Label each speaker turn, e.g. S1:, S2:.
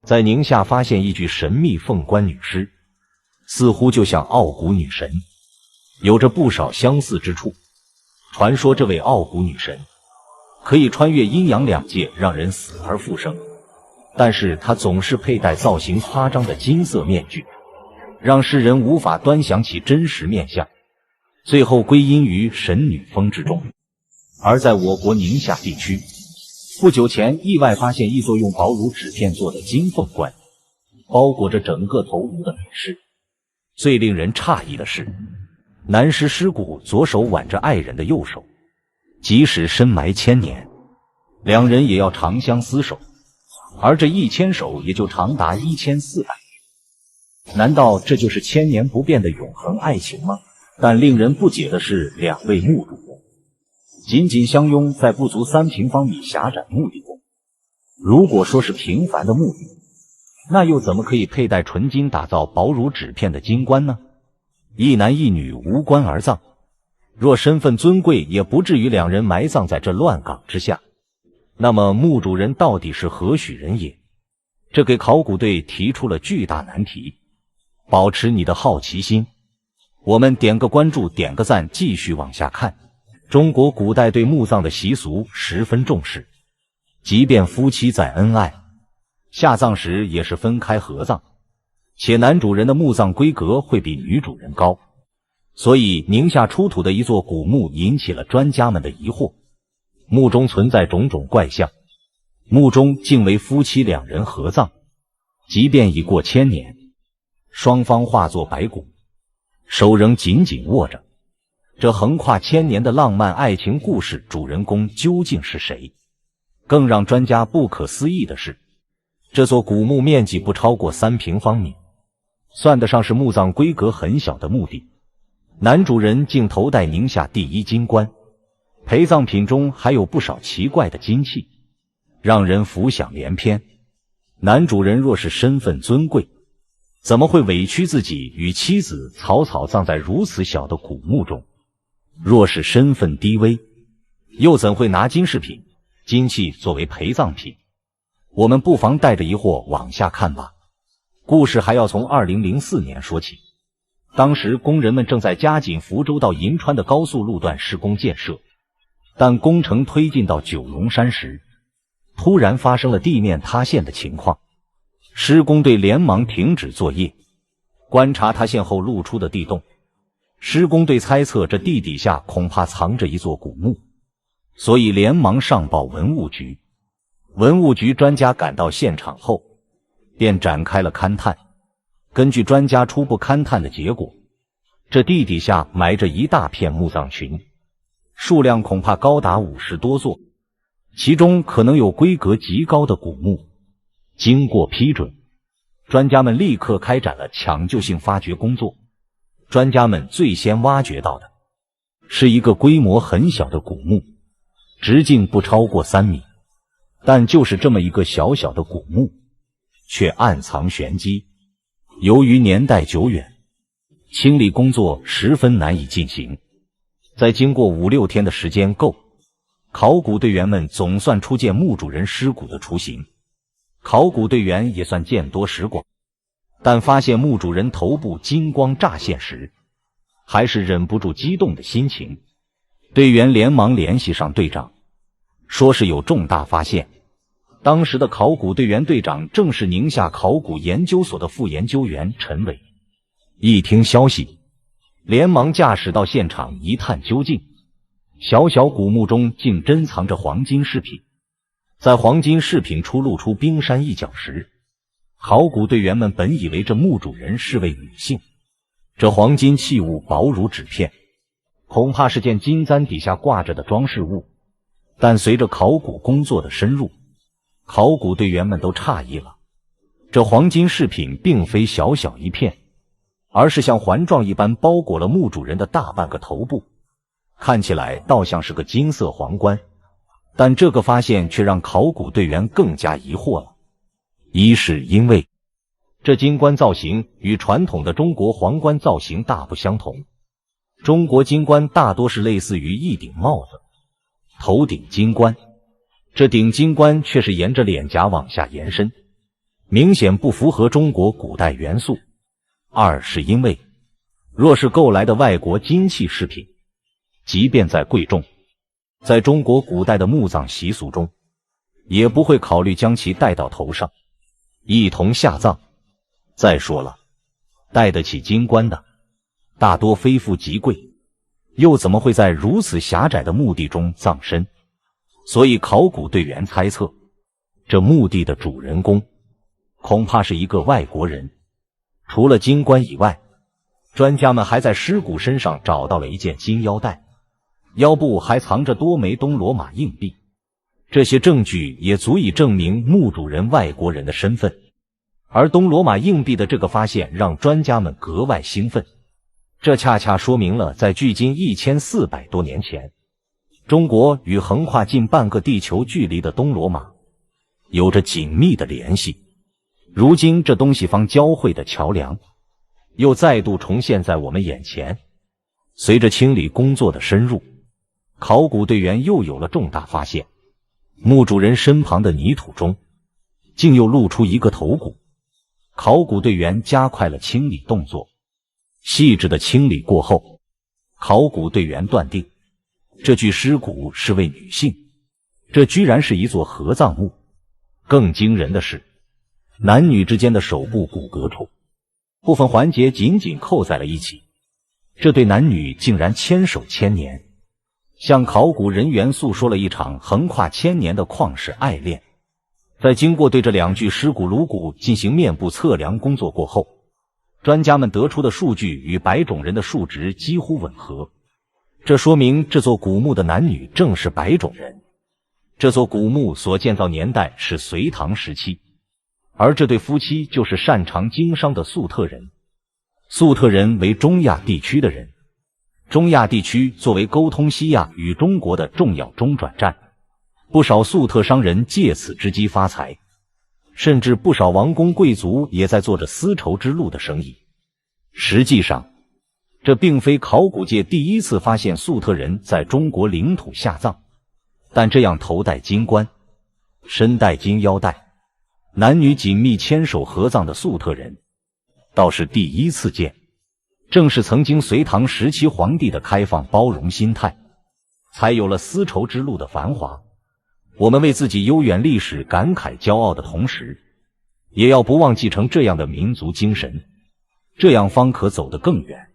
S1: 在寧夏發現一具神秘鳳冠女屍，似乎就像傲骨女神，有着不少相似之處。傳說這位傲骨女神可以穿越陰陽兩界，讓人死而復生，但是她總是佩戴造型誇張的金色面具，讓世人無法端詳其真實面相，最後歸因于神女峰之中。而在我国寧夏地区，不久前意外發現一座用薄如紙片做的金鳳冠，包裹着整個頭颅的女屍。最令人诧異的是，男屍屍骨左手挽着愛人的右手，即使深埋千年，兩人也要長相廝守，而這一牽手也就長達1400年。難道這就是千年不變的永恆愛情嗎？但令人不解的是，兩位墓主人緊緊相擁在不足3平方米狹窄墓地中。如果說是平凡的墓地，那又怎麼可以佩戴纯金打造薄如紙片的金冠呢？一男一女无棺而葬，若身份尊貴，也不至于两人埋葬在這亂岗之下。那麼墓主人到底是何許人也？這給考古隊提出了巨大難題。保持你的好奇心，我們點個關注，點個讚，繼續往下看。中國古代對墓葬的習俗十分重視，即便夫妻再恩愛，下葬時也是分開合葬，且男主人的墓葬規格會比女主人高。所以寧夏出土的一座古墓引起了專家們的疑惑，墓中存在種種怪象，墓中竟為夫妻2人合葬，即便已過1000年，雙方化作白骨，手仍緊緊握着。這橫跨1000年的浪漫愛情故事主人公究竟是誰？更讓專家不可思議的是，這座古墓面積不超過3平方米，算得上是墓葬規格很小的墓地。男主人竟頭戴寧夏第1金冠，陪葬品中還有不少奇怪的金器，讓人浮想聯翩。男主人若是身份尊貴，怎麼會委屈自己與妻子草草葬在如此小的古墓中？若是身份低微，又怎會拿金飾品、金器作為陪葬品？我們不妨帶着疑惑往下看吧。故事還要從2004年說起。當時工人們正在加緊福州到銀川的高速路段施工建設，但工程推進到九龍山時，突然發生了地面塌陷的情況。施工隊連忙停止作業，觀察塌陷後露出的地洞。施工隊猜測這地底下恐怕藏着一座古墓，所以連忙上報文物局。文物局專家趕到現場後，便展開了勘探。根據專家初步勘探的結果，這地底下埋着一大片墓葬群，數量恐怕高達50多座，其中可能有規格極高的古墓。經過批准，專家們立刻開展了搶救性發掘工作。專家們最先挖掘到的是一個規模很小的古墓，直徑不超過3米，但就是這麼一個小小的古墓，卻暗藏玄機。由於年代久遠，清理工作十分難以進行。在經過5、6天的時間夠，考古隊員們總算初見墓主人屍骨的雛形。考古隊員也算見多識廣，但發現墓主人頭部金光乍現時，還是忍不住激動的心情。隊員連忙聯繫上隊長，說是有重大發現。當時的考古隊員隊長正是寧夏考古研究所的副研究員陳偉。一聽消息，連忙駕駛到現場一探究竟。小小古墓中竟珍藏着黃金飾品，在黃金飾品露出冰山一角時，考古隊員們本以為這墓主人是位女性。這黃金器物薄如紙片，恐怕是件金簪底下掛着的裝飾物。但隨着考古工作的深入，考古隊員們都诧異了，這黃金飾品並非小小一片，而是像環狀一般包裹了墓主人的大半個頭部，看起來倒像是個金色皇冠。但這個發現卻讓考古隊員更加疑惑了。一是因為這金冠造型與傳統的中國皇冠造型大不相同，中國金冠大多是類似於一頂帽子，頭頂金冠，這頂金冠卻是沿着臉頰往下延伸，明顯不符合中國古代元素。二是因為，若是購來的外國金器飾品，即便再貴重，在中國古代的墓葬習俗中，也不會考慮將其戴到頭上，一同下葬。再說了，戴得起金冠的，大多非富即貴，又怎麼會在如此狹窄的墓地中葬身？所以考古隊員猜測，這墓地的主人公恐怕是一個外國人。除了金冠以外，專家們還在屍骨身上找到了一件金腰帶，腰部還藏着多枚東羅馬硬幣。這些證據也足以證明墓主人外國人的身份。而東羅馬硬幣的這個發現讓專家們格外興奮，這恰恰說明了在距今1400多年前，中國與橫跨近半個地球距離的東羅馬有着緊密的聯繫。如今這東西方交匯的橋梁又再度重現在我們眼前。隨着清理工作的深入，考古隊員又有了重大發现，墓主人身旁的泥土中竟又露出一個头骨。考古隊員加快了清理动作，細緻的清理過後，考古队员斷定這具屍骨是位女性，這居然是一座合葬墓。更驚人的是，男女之間的手部骨骼處部分環節緊緊扣在了一起，這對男女竟然牽手千年，向考古人員訴說了一場橫跨千年的曠世愛戀。在經過對這兩具屍骨顱骨進行面部測量工作過後，專家們得出的數據與白種人的數值幾乎吻合，這說明這座古墓的男女正是白種人。這座古墓所建造年代是隋唐時期，而這對夫妻就是擅長經商的粟特人。粟特人為中亞地區的人，中亞地区作為溝通西亞與中國的重要中轉站，不少粟特商人借此之機發財，甚至不少王公貴族也在做着絲綢之路的生意。實際上，這並非考古界第一次發現粟特人在中國領土下葬，但這樣頭戴金冠、身戴金腰帶、男女緊密牽手合葬的粟特人倒是第一次見。正是曾經隋唐时期皇帝的開放包容心態，才有了絲綢之路的繁華。我們為自己悠遠歷史感慨驕傲的同時，也要不忘繼承這樣的民族精神，這樣方可走得更遠。